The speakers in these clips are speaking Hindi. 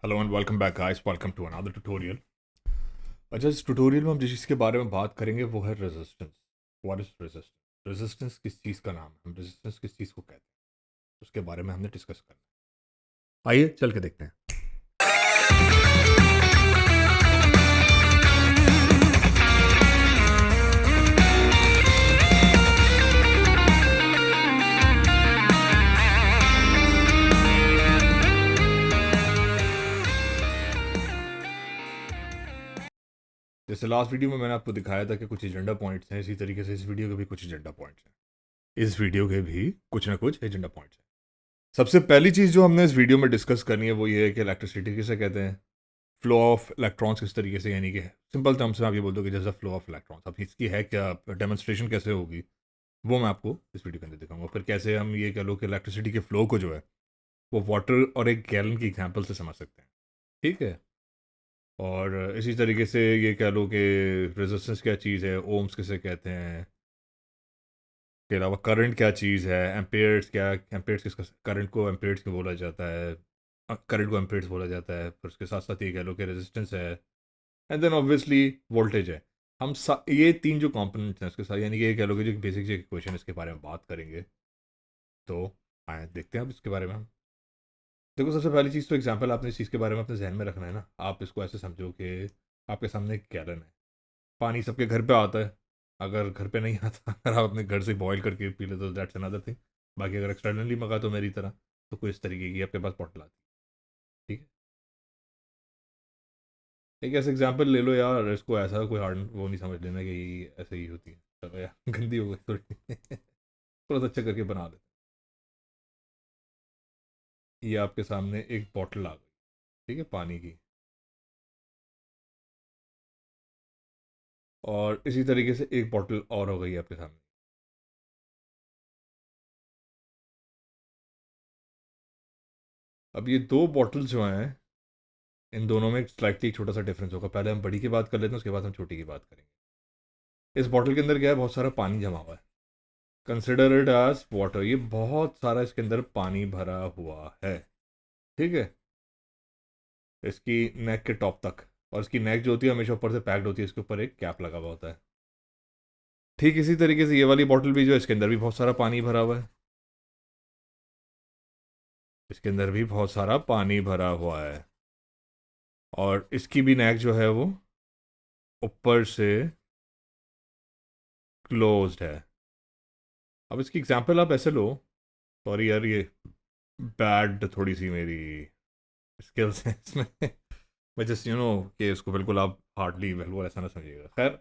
Hello and welcome back guys, welcome to another tutorial. अच्छा, इस ट्यूटोरियल में हम जिस चीज़ के बारे में बात करेंगे वो है resistance. What is resistance? Resistance किस चीज़ का नाम है? हम रेजिस्टेंस किस चीज़ को कहते हैं, उसके बारे में हमने डिस्कस करना है। आइए चल के देखते हैं। जैसे लास्ट वीडियो में मैंने आपको दिखाया था कि कुछ एजेंडा पॉइंट्स हैं, इसी तरीके से इस वीडियो के भी कुछ एजेंडा पॉइंट्स हैं। इस वीडियो के भी कुछ ना कुछ एजेंडा पॉइंट्स हैं। सबसे पहली चीज़ जो हमने इस वीडियो में डिस्कस करनी है वो ये है कि इलेक्ट्रिसिटी किसे कहते हैं, फ्लो ऑफ इलेक्ट्रॉन्स किस तरीके से, यानी कि सिंपल टर्म्स में आप ये बोल दो कि जैसा फ्लो ऑफ इलेक्ट्रॉन्स, अब इसकी है क्या डेमोन्स्ट्रेशन कैसे होगी वो मैं आपको इस वीडियो के अंदर दिखाऊंगा। फिर कैसे हम ये कह लो कि इलेक्ट्रिसिटी के फ्लो को जो है वो वाटर और एक गैलन की एग्जांपल से समझ सकते हैं। ठीक है। और इसी तरीके से ये कह लो कि रेजिस्टेंस क्या चीज़ है, ओम्स किसे कहते हैं, के अलावा करंट क्या चीज़ है, एम्पेयर्स क्या, एम्पेयर्स किसका, करंट को एम्पेयर्स क्यों बोला जाता है, करंट को एम्पेयर्स बोला जाता है। फिर उसके साथ साथ ये कह लो कि रेजिस्टेंस है, एंड देन ऑब्वियसली वोल्टेज है। ये तीन जो कंपोनेंट्स हैं उसके साथ, यानी कि ये कह लो कि जो बेसिक जो इक्वेशन इसके बारे में बात करेंगे। तो आए देखते हैं अब इसके बारे में हम। देखो, सबसे पहली चीज़ तो एग्जांपल आपने इस चीज़ के बारे में अपने जहन में रखना है ना। आप इसको ऐसे समझो कि आपके सामने एक गैलन है। पानी सबके घर पे आता है। अगर घर पे नहीं आता, अगर आप अपने घर से बॉईल करके पी लेते तो दैट्स अनदर थिंग। बाकी अगर एक्सटर्नली मंगा तो मेरी तरह, तो कोई इस तरीके की आपके पास बॉटल आती है। ठीक है। एक ऐसे एग्जांपल ले लो यार, इसको ऐसा कोई हार्ड वो नहीं समझ लेना कि ऐसे ही होती है। चलो यार गंदी हो गई थोड़ी थोड़ा सा अच्छा करके बना लेते हैं। ये आपके सामने एक बॉटल आ गई, ठीक है, पानी की। और इसी तरीके से एक बॉटल और हो गई आपके सामने। अब ये दो बॉटल्स जो हैं, इन दोनों में स्लाइटली छोटा सा डिफरेंस होगा। पहले हम बड़ी की बात कर लेते हैं, उसके बाद हम छोटी की बात करेंगे। इस बॉटल के अंदर क्या है, बहुत सारा पानी जमा हुआ है। Consider it as water. ये बहुत सारा इसके अंदर पानी भरा हुआ है। ठीक है। इसकी नेक के टॉप तक। और इसकी नेक जो होती है हमेशा ऊपर से पैक्ड होती है, इसके ऊपर एक कैप लगा हुआ होता है। ठीक इसी तरीके से ये वाली बॉटल भी जो है, इसके अंदर भी बहुत सारा पानी भरा हुआ है। इसके अंदर भी बहुत सारा पानी भरा हुआ है। और इसकी भी नेक जो है वो ऊपर से क्लोज्ड है। अब इसकी एग्जांपल आप ऐसे लो। सॉरी यार, ये बैड थोड़ी सी मेरी स्किल्स हैं इसमें मैं जस्ट कि इसको बिल्कुल आप हार्डली बिल्कुल ऐसा ना समझिएगा। खैर,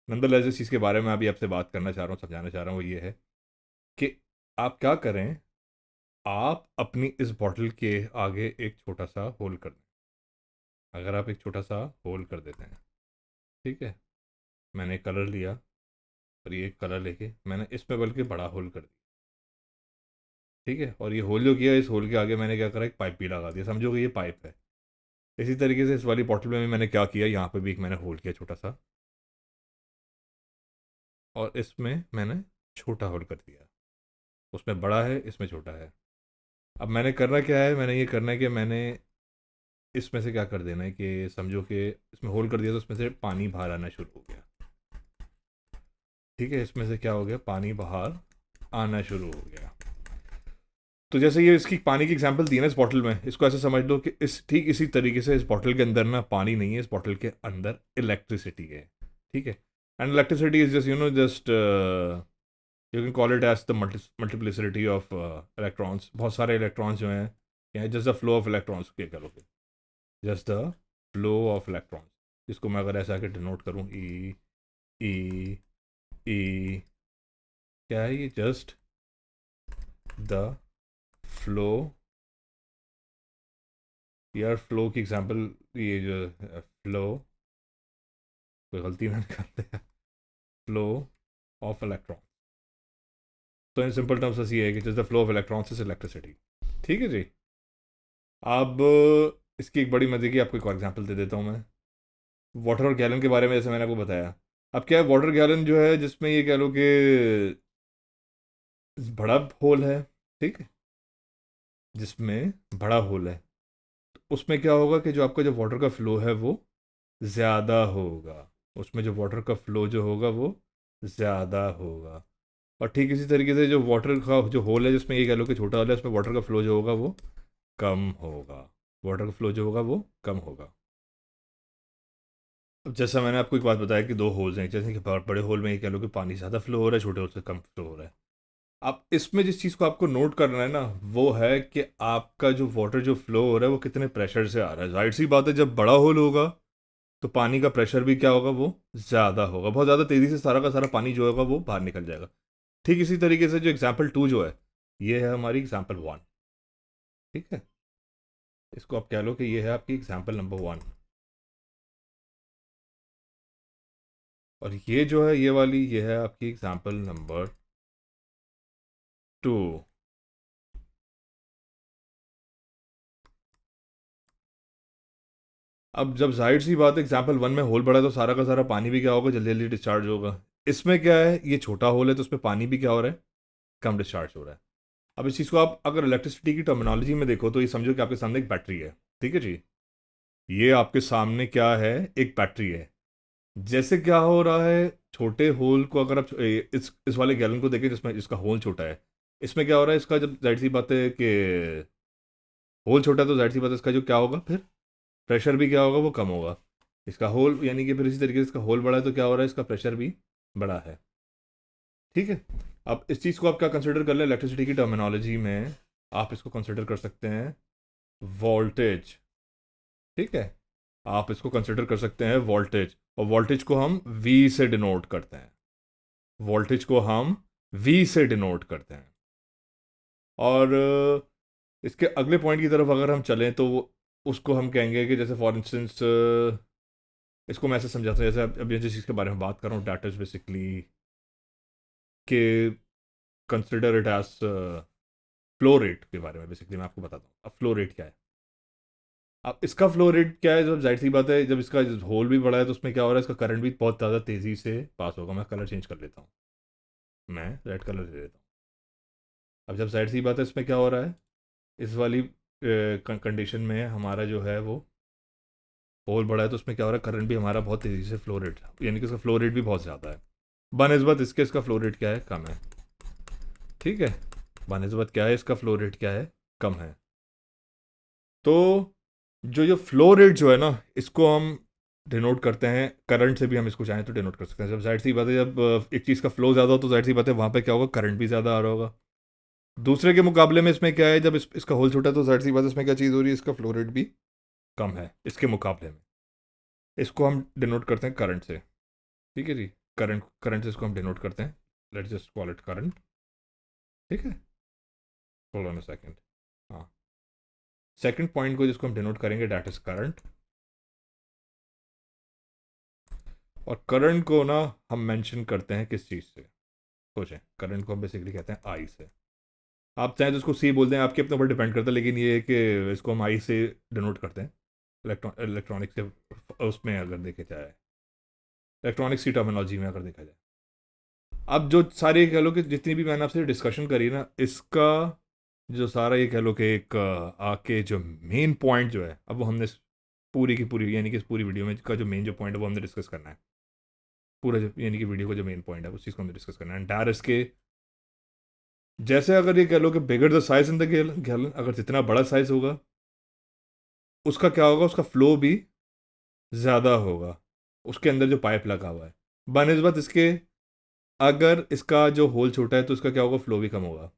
नंदरलेस इस चीज़ के बारे में अभी आपसे बात करना चाह रहा हूँ, समझाना चाह रहा हूँ, वो ये है कि आप क्या करें। आप अपनी इस बॉटल के आगे एक छोटा सा होल कर दें। अगर आप एक छोटा सा होल कर देते हैं, ठीक है। मैंने कलर लिया और ये कलर लेके मैंने इस पे बल्कि बड़ा होल कर दिया। ठीक है। और ये होल जो किया, इस होल के आगे मैंने क्या करा, एक पाइप भी लगा दिया, समझो कि ये पाइप है। इसी तरीके से इस वाली बॉटल में भी मैंने क्या किया, यहाँ पे भी एक मैंने होल किया छोटा सा, और इसमें मैंने छोटा होल कर दिया। उसमें बड़ा है, इसमें छोटा है। अब मैंने करना क्या है, मैंने ये करना है कि मैंने इसमें से क्या कर देना है कि समझो कि इसमें होल कर दिया तो इसमें से पानी बाहर आना शुरू हो गया। ठीक है। इसमें से क्या हो गया, पानी बाहर आना शुरू हो गया। तो जैसे ये इसकी पानी की एग्जांपल दी ना इस बॉटल में, इसको ऐसे समझ लो कि इस ठीक इसी तरीके से इस बॉटल के अंदर ना पानी नहीं है, इस बॉटल के अंदर इलेक्ट्रिसिटी है। ठीक है। And electricity is just just you can call it as the multiplicity of electrons. बहुत सारे इलेक्ट्रॉन्स जो हैं, just the flow of electrons के करोगे, just the flow of electrons. इसको मैं अगर ऐसा आके डिनोट करूँ, ई ई ई, क्या है ये, जस्ट द फ्लो। यार फ्लो की एग्जांपल, ये जो फ्लो, कोई गलती ना निकाल दे, फ्लो ऑफ इलेक्ट्रॉन। तो इन सिंपल टर्म्स ऐसी है कि just the flow of electrons is electricity. ठीक है जी। अब इसकी एक बड़ी मजे की आपको एक और एग्जांपल दे देता हूँ मैं, वाटर और गैलन के बारे में, जैसे मैंने आपको बताया। अब क्या है, वाटर गैलन जो है जिसमें ये कह लो कि बड़ा होल है, ठीक है, जिसमें बड़ा होल है, तो उसमें क्या होगा कि जो आपका जो वाटर का फ्लो है वो ज़्यादा होगा, उसमें जो वाटर का फ्लो जो होगा वो ज़्यादा होगा। और ठीक इसी तरीके से जो वाटर का जो होल है, जिसमें ये कह लो कि छोटा होल है, उसमें वाटर का फ्लो जो होगा वो कम होगा, वाटर का फ्लो जो होगा वो कम होगा। अब जैसा मैंने आपको एक बात बताया कि दो होल्स हैं, जैसे कि बड़े होल में ये कह लो कि पानी ज़्यादा फ्लो हो रहा है, छोटे होल से कम फ्लो हो रहा है। अब इसमें जिस चीज़ को आपको नोट करना है ना, वो है कि आपका जो वाटर जो फ्लो हो रहा है वो कितने प्रेशर से आ रहा है। जाहिर सी बात है, जब बड़ा होल होगा तो पानी का प्रेशर भी क्या होगा, वो ज़्यादा होगा, बहुत ज़्यादा तेज़ी से सारा का सारा पानी जो होगा वो बाहर निकल जाएगा। ठीक इसी तरीके से जो एग्जाम्पल 2 जो है, ये है हमारी एग्जाम्पल 1। ठीक है, इसको आप कह लो कि ये है आपकी एग्जाम्पल नंबर 1। और ये जो है, ये वाली, ये है आपकी एग्जाम्पल नंबर 2। अब जब जाहिर सी बात है एग्जाम्पल 1 में होल बड़ा है तो सारा का सारा पानी भी क्या होगा, जल्दी जल्दी डिस्चार्ज होगा। इसमें क्या है, ये छोटा होल है तो उसमें पानी भी क्या हो रहा है, कम डिस्चार्ज हो रहा है। अब इस चीज़ को आप अगर इलेक्ट्रिसिटी की टर्मिनोलॉजी में देखो तो ये समझो कि आपके सामने एक बैटरी है। ठीक है जी, ये आपके सामने क्या है, एक बैटरी है। जैसे क्या हो रहा है, छोटे होल को अगर आप इस वाले गैलन को देखें जिसमें जिसका होल छोटा है, इसमें क्या हो रहा है, इसका जब जाहिर सी बात है कि होल छोटा है तो जाहिर सी बात है इसका जो क्या होगा, फिर प्रेशर भी क्या होगा, वो कम होगा। इसका होल यानी कि फिर इसी तरीके से इसका होल बड़ा है तो क्या हो रहा है, इसका प्रेशर भी बड़ा है। ठीक है, अब इस चीज़ को आप क्या कंसिडर कर लें इलेक्ट्रिसिटी की टर्मिनोलॉजी में, आप इसको कंसिडर कर सकते हैं वोल्टेज। ठीक है, आप इसको कंसिडर कर सकते हैं वोल्टेज, और वोल्टेज को हम वी से डिनोट करते हैं, वोल्टेज को हम वी से डिनोट करते हैं। और इसके अगले पॉइंट की तरफ अगर हम चलें तो उसको हम कहेंगे कि जैसे फॉर इंस्टेंस, इसको मैं ऐसे समझाता हूँ, जैसे अब ये जिस चीज़ के बारे में बात कर रहा हूँ, डैट इज़ बेसिकली कि consider it as flow rate के बारे में बेसिकली मैं आपको बताता हूँ। अब फ्लो रेट क्या है, अब इसका फ्लो रेट क्या है, जब जाहिर सी बात है जब इसका होल भी बड़ा है तो उसमें क्या हो रहा है, इसका करंट भी बहुत ज़्यादा तेज़ी से पास होगा। मैं कलर चेंज कर लेता हूँ, मैं रेड कलर ले लेता हूँ। अब जब जाहिर सी बात है इसमें क्या हो रहा है, इस वाली कंडीशन में हमारा जो है वो होल बड़ा है तो उसमें क्या हो रहा है, करंट भी हमारा बहुत तेज़ी से फ्लो रेट, यानी कि इसका फ्लो रेट भी बहुत ज़्यादा है। बनस्बत इसके इसका फ्लो रेट क्या है, कम है। ठीक है, बनस्बत क्या है, इसका फ्लो रेट क्या है, कम है। तो जो जो फ्लो रेट जो है ना, इसको हम डिनोट करते हैं करंट से भी, हम इसको चाहें तो डिनोट कर सकते हैं। जब जाहिर सी बात है, जब एक चीज़ का फ्लो ज़्यादा हो तो जाहिर सी बात है वहाँ पे क्या होगा, करंट भी ज़्यादा आ रहा होगा। दूसरे के मुकाबले में इसमें क्या है, जब इसका होल छोटा है तो जाहिर सी बात है इसमें क्या चीज़ हो रही है, इसका फ्लो रेट भी कम है इसके मुकाबले में। इसको हम डिनोट करते हैं करंट से। ठीक है जी, करंट करंट से इसको हम डिनोट करते हैं, let's just call it current. ठीक है, होल्ड ऑन अ सेकंड। हाँ, सेकंड पॉइंट को जिसको हम डिनोट करेंगे डैट इज करंट। और करंट को ना हम मेंशन करते हैं किस चीज़ से, सोचें, करंट को हम बेसिकली कहते हैं आई से। आप चाहें तो उसको सी बोल दें, आपके अपने ऊपर डिपेंड करता है, लेकिन ये है कि इसको हम आई से डिनोट करते हैं इलेक्ट्रॉनिक से, उसमें अगर देखे जाए, इलेक्ट्रॉनिक्स की टर्मिनोलॉजी में अगर देखा जाए। अब जो सारे कह लो कि जितनी भी मैंने आपसे डिस्कशन करी ना, इसका जो सारा ये कह लो कि एक आके जो मेन पॉइंट जो है, अब वो हमने पूरी की पूरी यानी कि इस पूरी वीडियो में का जो मेन जो पॉइंट है वो हमने डिस्कस करना है। पूरा जो यानी कि वीडियो का जो मेन पॉइंट है उस चीज़ को हमें डिस्कस करना है। एंटायर इसके जैसे अगर ये कह लो कि bigger the size in the gallon, अगर जितना बड़ा साइज होगा उसका क्या होगा, उसका फ्लो भी ज़्यादा होगा, उसके अंदर जो पाइप लगा हुआ है। बनस्बत इसके अगर इसका जो होल छोटा है तो इसका क्या होगा, फ्लो भी कम होगा।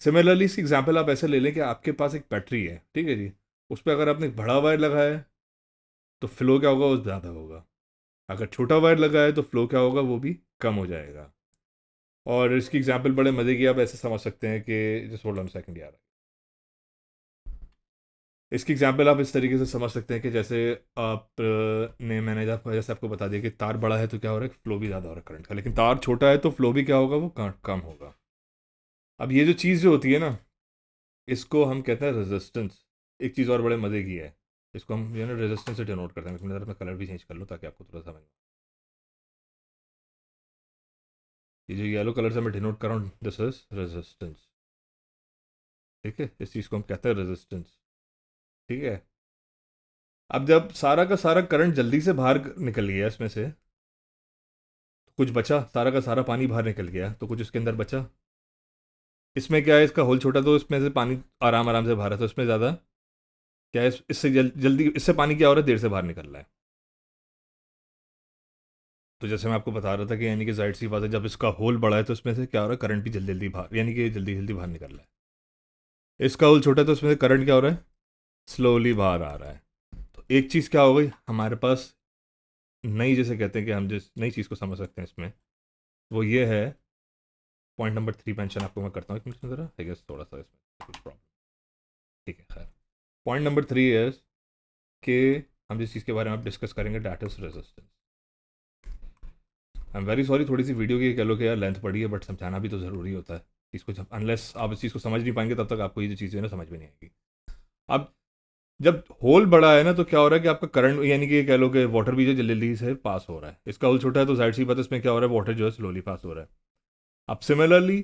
सिमिलरली इस एग्जाम्पल आप ऐसे ले लें कि आपके पास एक बैटरी है, ठीक है जी, उस पर अगर आपने एक बड़ा वायर लगाया है तो फ्लो क्या होगा, वो ज़्यादा होगा। अगर छोटा वायर लगा है तो फ्लो क्या होगा, वो भी कम हो जाएगा। और इसकी एग्जाम्पल बड़े मज़े की आप ऐसे समझ सकते हैं कि जस्ट होल्ड ऑन सेकंड यार, इसकी एग्जाम्पल आप इस तरीके से समझ सकते हैं कि जैसे आप ने मैंने जैसे आपको बता दिया कि तार बड़ा है तो क्या हो रहा है, फ्लो भी ज़्यादा हो रहा है करंट का, लेकिन तार छोटा है तो फ्लो भी क्या होगा, वो कम होगा। अब ये जो चीज़ जो होती है ना, इसको हम कहते हैं रेजिस्टेंस। एक चीज़ और बड़े मज़े की है, इसको हम जो है ना रेजिस्टेंस से डिनोट करते हैं। मैं कलर भी चेंज कर लूँ ताकि आपको थोड़ा समझ में। ये जो येलो कलर से मैं डिनोट कर रहा हूँ, दिस इज रेजिस्टेंस। ठीक है, इस चीज़ को हम कहते हैं रेजिस्टेंस। ठीक है। अब जब सारा का सारा करंट जल्दी से बाहर निकल गया इसमें से, तो कुछ बचा, सारा का सारा पानी बाहर निकल गया तो कुछ उसके अंदर बचा। इसमें क्या है, इसका होल छोटा तो इसमें से पानी आराम आराम से बाहर है, तो इसमें ज़्यादा क्या है, इससे जल्दी इससे पानी क्या हो रहा है, देर से बाहर निकल रहा है। तो जैसे मैं आपको बता रहा था कि यानी कि जाहिर सी बात है, जब इसका होल बड़ा है तो इसमें से क्या हो रहा है, करंट भी जल्दी जल्दी बाहर, यानी कि जल्दी जल्दी बाहर निकल रहा है। इसका होल छोटा है तो इसमें से करंट क्या हो रहा है, स्लोली बाहर आ रहा है। तो एक चीज़ क्या हो गई हमारे पास नई, जैसे कहते हैं कि हम जिस नई चीज़ को समझ सकते हैं इसमें, वो ये है। पॉइंट नंबर 3 मेंशन आपको मैं करता हूँ एक मिनट में ज़रा, आई गेस थोड़ा सा इसमें कुछ प्रॉब्लम, ठीक है खैर। पॉइंट नंबर 3 है कि हम जिस चीज़ के बारे में आप डिस्कस करेंगे, that is resistance. I am very sorry, थोड़ी सी वीडियो की कह लो कि यार लेंथ पड़ी है, बट समझाना भी तो ज़रूरी होता है इसको। जब अनलेस आप इस चीज़ को समझ नहीं पाएंगे तब तक आपको ये जो चीज़ें ना समझ में नहीं आएगी। अब जब होल बड़ा है ना, तो क्या हो रहा है कि आपका करंट, यानी कि कह लो कि वाटर भी जो जल्दी से पास हो रहा है। इसका होल छोटा है तो जाहिर सी बात है, इसमें क्या हो रहा है, वाटर जो है स्लोली पास हो रहा है। अब सिमिलरली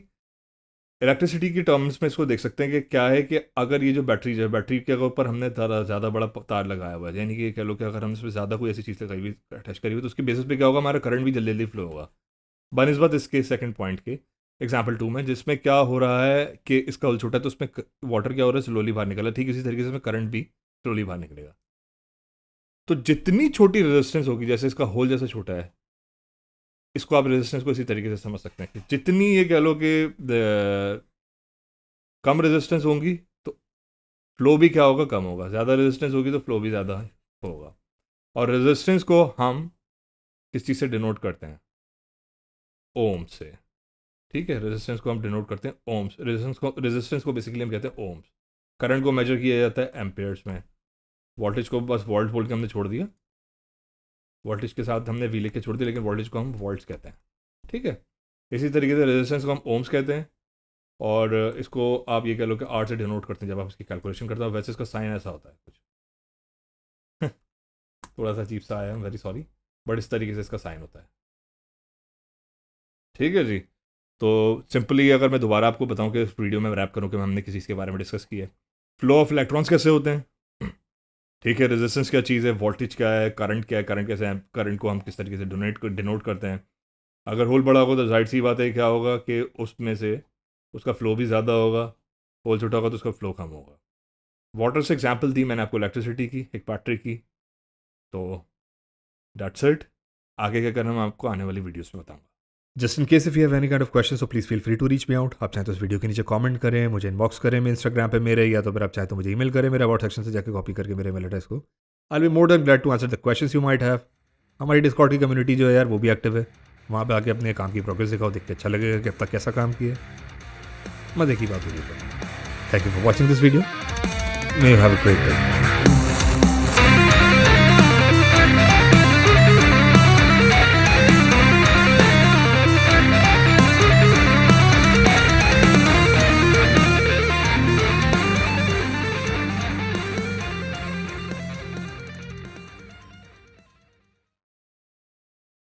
इलेक्ट्रिसिटी की टर्म्स में इसको देख सकते हैं कि क्या है कि अगर ये जो बैटरी है, बैटरी के ऊपर हमने ज़्यादा बड़ा तार लगाया हुआ है, यानी कि कह लो कि अगर हम इसमें ज़्यादा कोई ऐसी चीज़ लगाई हुई, अटैच करी हुई, तो उसकी बेसिस पे क्या होगा, हमारा करंट भी जल्दी जल्दी फ्लो होगा। बनस्बत इसके सेकंड पॉइंट के एग्जाम्पल 2 में, जिसमें क्या हो रहा है कि इसका होल छोटा है तो उसमें वाटर क्या हो रहा है, स्लोली बाहर निकल रहा है। ठीक इसी तरीके से इसमें करंट भी स्लोली बाहर निकलेगा। तो जितनी छोटी रेजिस्टेंस होगी, जैसे इसका होल जैसा छोटा है, इसको आप रेजिस्टेंस को इसी तरीके से समझ सकते हैं कि जितनी ये कह लो कि कम रेजिस्टेंस होंगी तो फ्लो भी क्या होगा, कम होगा। ज़्यादा रेजिस्टेंस होगी तो फ्लो भी ज़्यादा होगा। और रेजिस्टेंस को हम किस चीज़ से डिनोट करते हैं, ओम से। ठीक है, रेजिस्टेंस को हम डिनोट करते हैं ओम्स। रेजिस्टेंस को बेसिकली हम कहते हैं ओम्स। करंट को मेजर किया जाता है एम्पेयर्स में। वोल्टेज को बस वोल्ट बोल के हमने छोड़ दिया, वोल्टेज के साथ हमने वी लेके छोड़ दिया, लेकिन वोल्टेज को हम वोल्ट्स कहते हैं। ठीक है, इसी तरीके से रेजिस्टेंस को हम ओम्स कहते हैं, और इसको आप ये कह लो कि आर से डिनोट करते हैं जब आप इसकी कैलकुलेशन करते हो। वैसे इसका साइन ऐसा होता है कुछ थोड़ा सा अजीब सा आया, वेरी सॉरी, बट इस तरीके से इसका साइन होता है। ठीक है जी। तो सिंपली अगर मैं दोबारा आपको बताऊं कि इस वीडियो में रैप करूं कि हमने किसी चीज़ के बारे में डिस्कस किया है, फ्लो ऑफ इलेक्ट्रॉन्स कैसे होते हैं, ठीक है, रेजिस्टेंस क्या चीज़ है, वोल्टेज क्या है, करंट क्या है, करंट कैसे है, करंट को हम किस तरीके से डिनोट करते हैं। अगर होल बड़ा होगा तो जाहिर सी बात है क्या होगा कि उसमें से उसका फ्लो भी ज़्यादा होगा, होल छोटा होगा तो उसका फ्लो कम होगा। वाटर से एग्जाम्पल दी मैंने आपको इलेक्ट्रिसिटी की, एक बैटरी की। तो दैट्स इट। आगे क्या करना मैं आपको आने वाली वीडियोस में बताऊंगा। Just in case if you have any kind of question, so please feel free to reach me out. आप चाहें तो इस वीडियो के नीचे कमेंट करें, मुझे इनबॉक्स करें मेरे इंस्टाग्राम पे मेरे, या तो फिर आप चाहें तो मुझे ईमेल करें मेरे अबाउट सेक्शन से जाकर कॉपी करके मेरे ईमेल एड्रेस को। I will be more than glad to answer the questions you might have. हमारी डिस्कॉर्ड की कम्युनिटी जो है यार, वो भी एक्टिव है। वहाँ पे आके अपने काम की प्रोग्रेस दिखाओ, देख के अच्छा लगेगा कि अब तक कैसा काम किया। मज़े की बात होगी। Thank you for watching this video. May you have a great day.